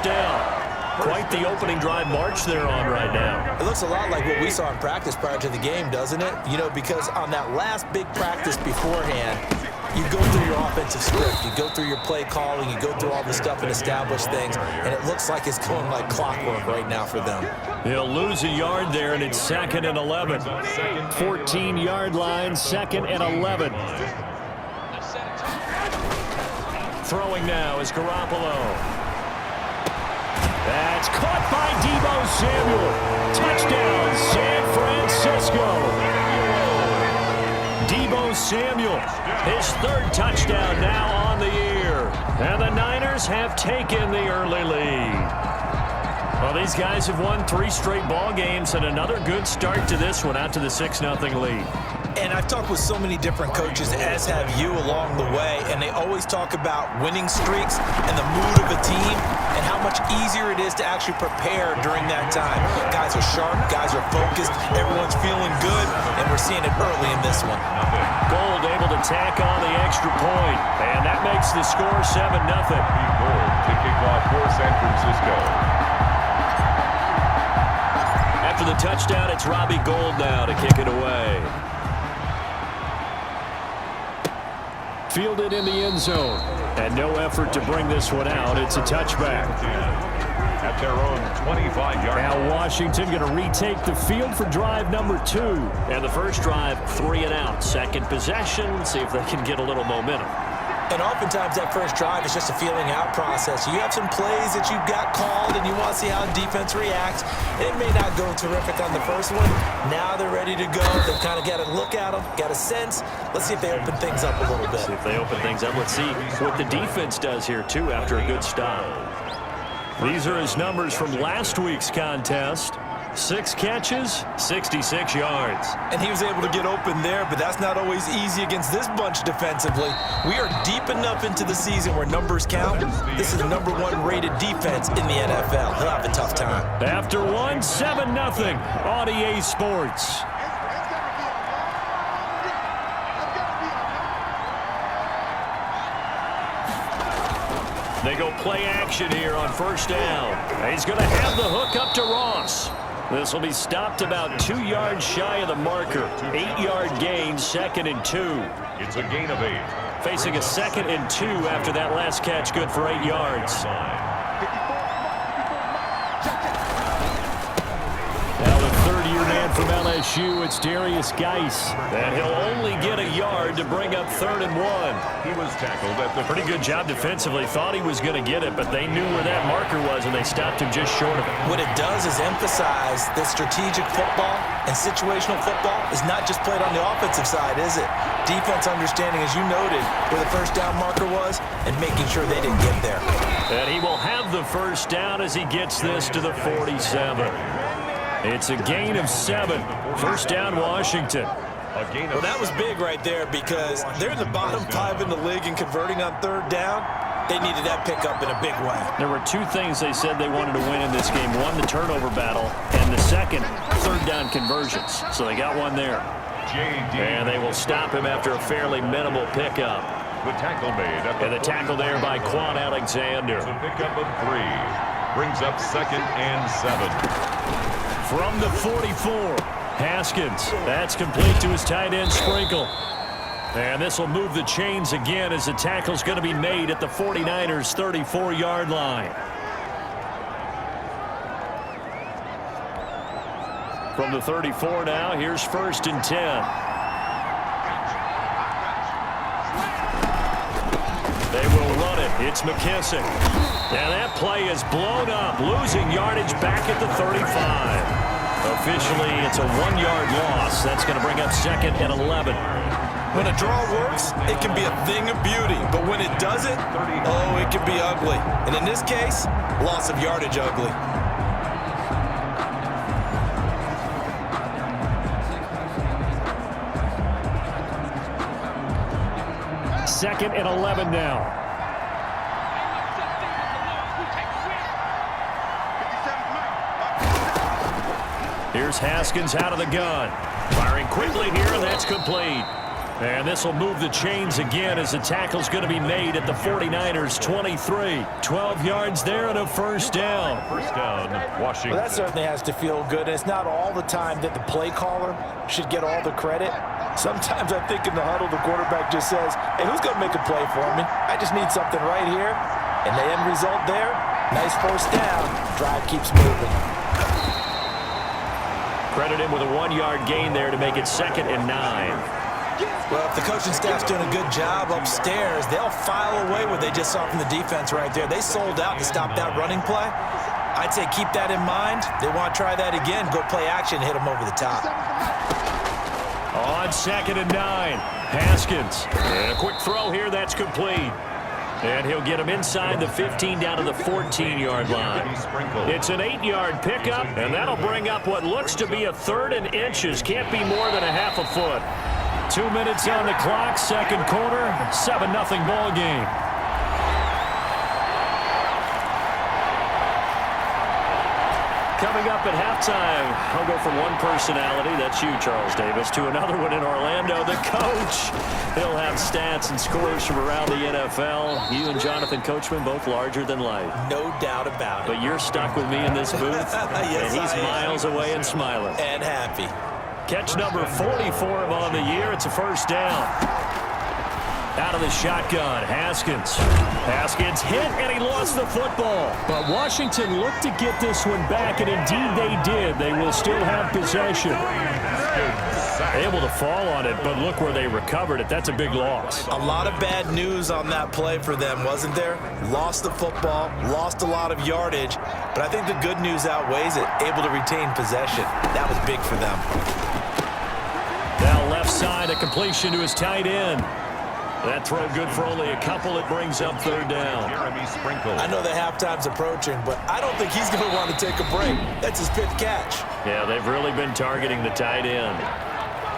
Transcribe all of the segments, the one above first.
first down. Quite the opening drive march they're on right now. It looks a lot like what we saw in practice prior to the game, doesn't it? You know, because on that last big practice beforehand, you go through your offensive script, you go through your play calling, you go through all the stuff and establish things, and it looks like it's going like clockwork right now for them. He'll lose a yard there, and it's 2nd and 11. 14-yard line, 2nd and 11. Throwing now is Garoppolo. That's caught by Deebo Samuel. Touchdown, San Francisco. Deebo Samuel, his 3rd touchdown now on the year. And the Niners have taken the early lead. Well, these guys have won 3 straight ball games and another good start to this one out to the 6-0 lead. And I've talked with so many different coaches, as have you along the way, and they always talk about winning streaks and the mood of a team and how much easier it is to actually prepare during that time. Guys are sharp, guys are focused, everyone's feeling good, and we're seeing it early in this one. Gold able to tack on the extra point, and that makes the score 7-0. Gold to kick off for San Francisco. After the touchdown, it's Robbie Gould now to kick it away. Fielded in the end zone. And no effort to bring this one out. It's a touchback. At their own 25-yard. Now Washington going to retake the field for drive number 2. And the first drive, 3 and out. Second possession, see if they can get a little momentum. And oftentimes that first drive is just a feeling out process. You have some plays that you've got called and you want to see how defense reacts. It may not go terrific on the first one. Now they're ready to go. They've kind of got to look at them, got a sense. Let's see if they open things up a little bit. See if they open things up. Let's see what the defense does here, too, after a good stop. These are his numbers from last week's contest. 6 catches, 66 yards. And he was able to get open there, but that's not always easy against this bunch defensively. We are deep enough into the season where numbers count. This is the #1 rated defense in the NFL. He'll have a tough time. After 1, 7-0 on EA Sports. They go play action here on first down. He's going to have the hook up to Ross. This will be stopped about 2 yards shy of the marker. 8-yard gain, 2nd and 2. It's a gain of 8. Facing a 2nd and 2 after that last catch, good for 8 yards. Now the third-year man from LSU, it's Darius Geis. And he'll only get a yard to bring up 3rd and 1. He was tackled at the... Pretty good job defensively. Thought he was going to get it, but they knew where that marker was, and they stopped him just short of it. What it does is emphasize that strategic football and situational football is not just played on the offensive side, is it? Defense understanding, as you noted, where the first down marker was and making sure they didn't get there. And he will have the first down as he gets this to the 47. It's a gain of 7. First down, Washington. Well, that was big right there because they're in the bottom 5 in the league and converting on 3rd down. They needed that pickup in a big way. There were 2 things they said they wanted to win in this game. One, the turnover battle, and the second, 3rd down conversions. So they got one there. And they will stop him after a fairly minimal pickup. The tackle made. And the tackle there by Quan Alexander. It's a pickup of 3. Brings up 2nd and 7. From the 44, Haskins. That's complete to his tight end, Sprinkle. And this will move the chains again as the tackle's going to be made at the 49ers' 34-yard line. From the 34 now, here's 1st and 10. They will run it. It's McKissick. And that play is blown up, losing yardage back at the 35. Officially, it's a 1-yard loss. That's going to bring up 2nd and 11. When a draw works, it can be a thing of beauty. But when it doesn't, oh, it can be ugly. And in this case, loss of yardage ugly. Second and 11 now. Here's Haskins out of the gun. Firing quickly here, and that's complete. And this will move the chains again as the tackle's going to be made at the 49ers 23. 12 yards there and a first down. First down, Washington. Well, that certainly has to feel good. It's not all the time that the play caller should get all the credit. Sometimes I think in the huddle, the quarterback just says, hey, who's going to make a play for me? I just need something right here. And the end result there, nice first down. Drive keeps moving. Credit him with a 1-yard gain there to make it 2nd and 9. Well, if the coaching staff's doing a good job upstairs, they'll file away what they just saw from the defense right there. They sold out to stop that running play. I'd say keep that in mind. They want to try that again. Go play action, hit them over the top. On 2nd and 9, Haskins. And a quick throw here, that's complete. And he'll get him inside the 15 down to the 14-yard line. It's an 8-yard pickup, and that'll bring up what looks to be a 3rd and inches. Can't be more than a half a foot. 2 minutes on the clock, second quarter, 7-0 ball game. Coming up at halftime, I'll go from one personality, that's you, Charles Davis, to another one in Orlando, the coach. He'll have stats and scores from around the NFL. You and Jonathan Coachman, both larger than life. No doubt about it. But you're stuck with me in this booth, Yes, and he's miles away and smiling. And happy. Catch number 40 for him on the year. It's a first down. Out of the shotgun, Haskins. Haskins hit, and he lost the football. But Washington looked to get this one back, and indeed they did. They will still have possession. Able to fall on it, but look where they recovered it. That's a big loss. A lot of bad news on that play for them, wasn't there? Lost the football, lost a lot of yardage, but I think the good news outweighs it. Able to retain possession. That was big for them. Now left side, a completion to his tight end. That throw good for only a couple. It brings up 3rd down. I know that halftime's approaching, but I don't think he's going to want to take a break. That's his 5th catch. Yeah, they've really been targeting the tight end.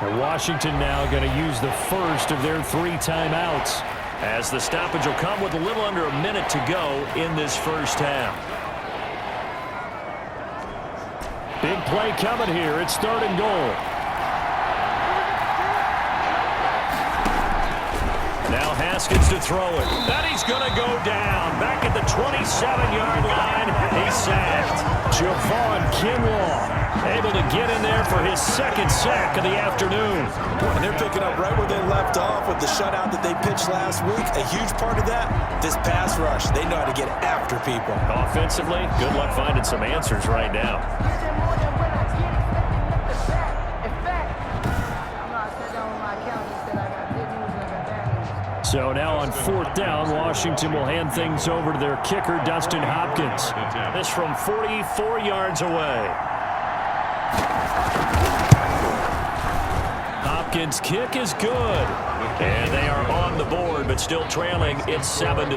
And Washington now going to use the first of their 3 timeouts, as the stoppage will come with a little under a minute to go in this first half. Big play coming here. It's 3rd and goal. Now Haskins to throw it. And he's going to go down. Back at the 27-yard line. He's sacked. Javon Kinlaw able to get in there for his 2nd sack of the afternoon. And they're picking up right where they left off with the shutout that they pitched last week. A huge part of that, this pass rush. They know how to get after people. Offensively, good luck finding some answers right now. So now on 4th down, Washington will hand things over to their kicker, Dustin Hopkins. This from 44 yards away. Hopkins' kick is good. And they are on the board, but still trailing. It's 7-3.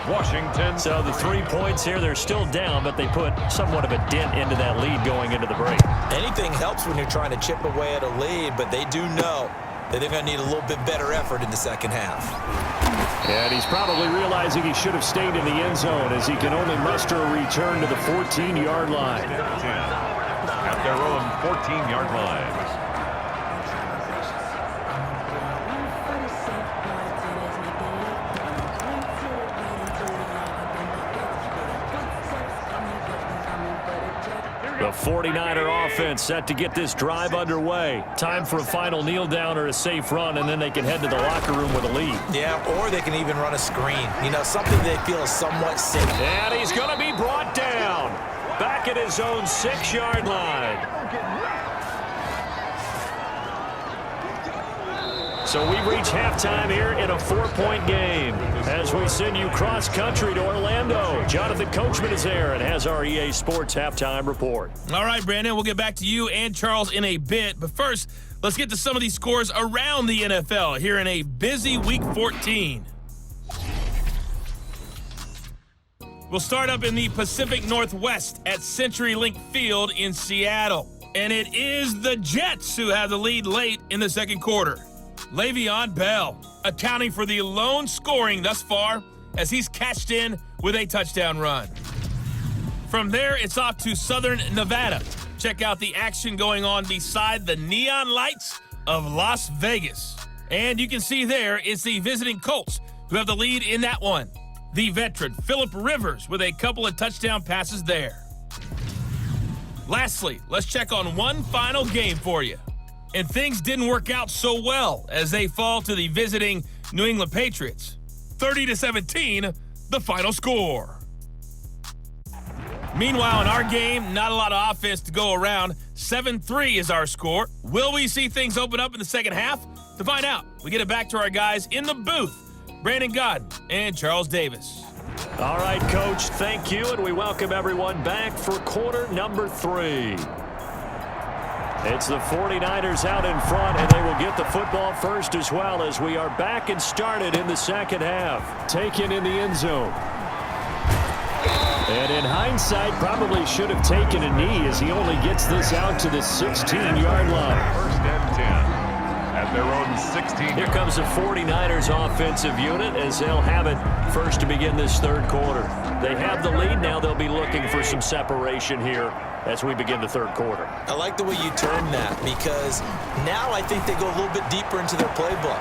Washington. So the 3 points here, they're still down, but they put somewhat of a dent into that lead going into the break. Anything helps when you're trying to chip away at a lead, but they do know that they're going to need a little bit better effort in the second half. And he's probably realizing he should have stayed in the end zone, as he can only muster a return to the 14-yard line. At their own 14-yard line. The 49er offense set to get this drive underway. Time for a final kneel down or a safe run, and then they can head to the locker room with a lead. Yeah, or they can even run a screen. You know, something they feel is somewhat safe. And he's going to be brought down. Back at his own 6-yard line. So we reach halftime here in a 4-point game as we send you cross-country to Orlando. Jonathan Coachman is there and has our EA Sports halftime report. All right, Brandon, we'll get back to you and Charles in a bit. But first, let's get to some of these scores around the NFL here in a busy Week 14. We'll start up in the Pacific Northwest at CenturyLink Field in Seattle. And it is the Jets who have the lead late in the second quarter. Le'Veon Bell accounting for the lone scoring thus far as he's cashed in with a touchdown run. From there, it's off to Southern Nevada. Check out the action going on beside the neon lights of Las Vegas. And you can see there it's the visiting Colts who have the lead in that one. The veteran Phillip Rivers with a couple of touchdown passes there. Lastly, let's check on one final game for you. And things didn't work out so well as they fall to the visiting New England Patriots. 30-17, the final score. Meanwhile, in our game, not a lot of offense to go around. 7-3 is our score. Will we see things open up in the second half? To find out, we get it back to our guys in the booth, Brandon Godden and Charles Davis. All right, Coach, thank you, and we welcome everyone back for quarter number 3. It's the 49ers out in front, and they will get the football first as well as we are back and started in the second half. Taken in the end zone. And in hindsight, probably should have taken a knee as he only gets this out to the 16-yard line. First and 10. At their own 16. Here comes the 49ers offensive unit as they'll have it first to begin this third quarter. They have the lead. Now they'll be looking for some separation here as we begin the third quarter. I like the way you term that because now I think they go a little bit deeper into their playbook.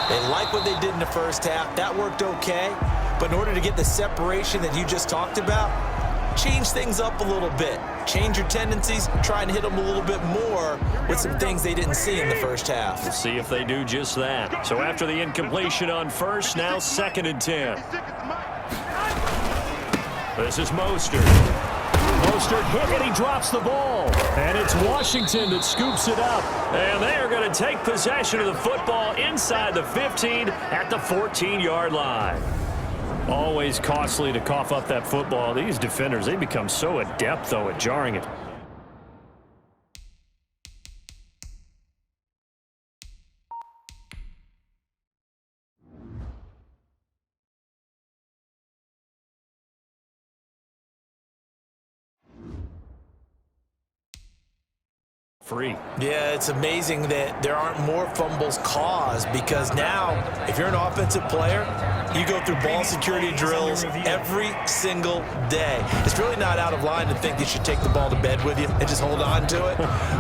They like what they did in the first half. That worked okay. But in order to get the separation that you just talked about, change things up a little bit. Change your tendencies, try and hit them a little bit more with some things they didn't see in the first half. We'll see if they do just that. So after the incompletion on first, now 2nd and 10. This is Mostert. Mostert hit and he drops the ball. And it's Washington that scoops it up. And they are going to take possession of the football inside the 15 at the 14-yard line. Always costly to cough up that football. These defenders, they become so adept, though, at jarring it. Free. Yeah, it's amazing that there aren't more fumbles caused because now, if you're an offensive player, you go through ball security drills every single day. It's really not out of line to think you should take the ball to bed with you and just hold on to it.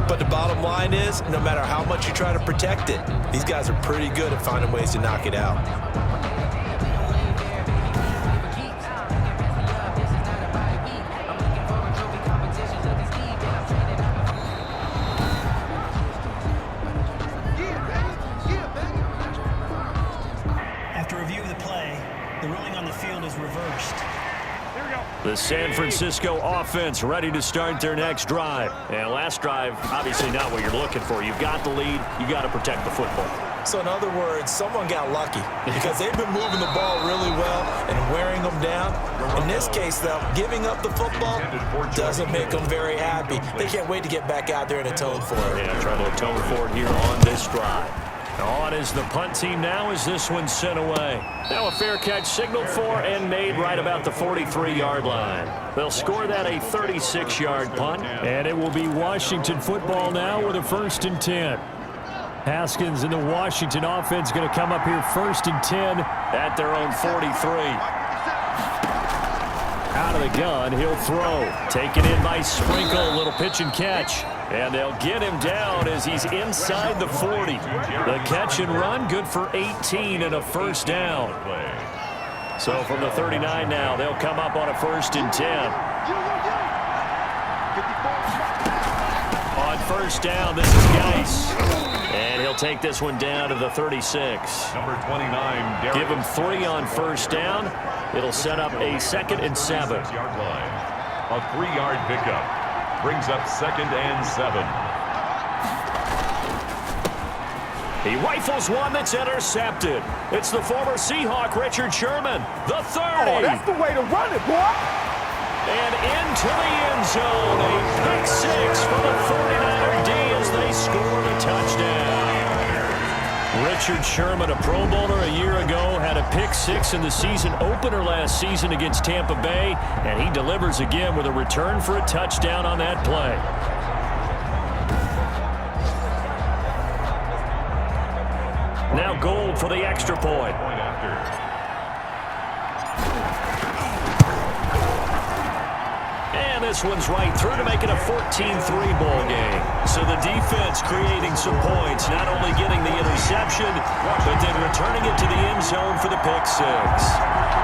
But the bottom line is, no matter how much you try to protect it, these guys are pretty good at finding ways to knock it out. The San Francisco offense ready to start their next drive. And last drive, obviously not what you're looking for. You've got the lead. You got to protect the football. So in other words, someone got lucky because they've been moving the ball really well and wearing them down. In this case, though, giving up the football doesn't make them very happy. They can't wait to get back out there and atone for it. Yeah, try to atone for it here on this drive. On is the punt team now as this one's sent away. Now a fair catch signaled for and made right about the 43-yard line. They'll score that a 36-yard punt. And it will be Washington football now with a 1st and 10. Haskins and the Washington offense going to come up here 1st and 10 at their own 43. Out of the gun, he'll throw. Taken in by Sprinkle, little pitch and catch. And they'll get him down as he's inside the 40. The catch and run, good for 18 and a 1st down. So from the 39 now, they'll come up on a 1st and 10. On 1st down, this is Geis. And he'll take this one down to the 36. Number 29, Give him 3 on 1st down. It'll set up a 2nd and 7. A 3-yard pickup. Brings up 2nd and 7. He rifles one that's intercepted. It's the former Seahawk, Richard Sherman, the 30. Oh, that's the way to run it, boy. And into the end zone, a pick 6 for the 49er D as they score the touchdown. Richard Sherman, a Pro Bowler a year ago, had a pick 6 in the season opener last season against Tampa Bay, and he delivers again with a return for a touchdown on that play. Now Gold for the extra point. this one's right through to make it a 14-3 ball game. So the defense creating some points, not only getting the interception, but then returning it to the end zone for the pick six.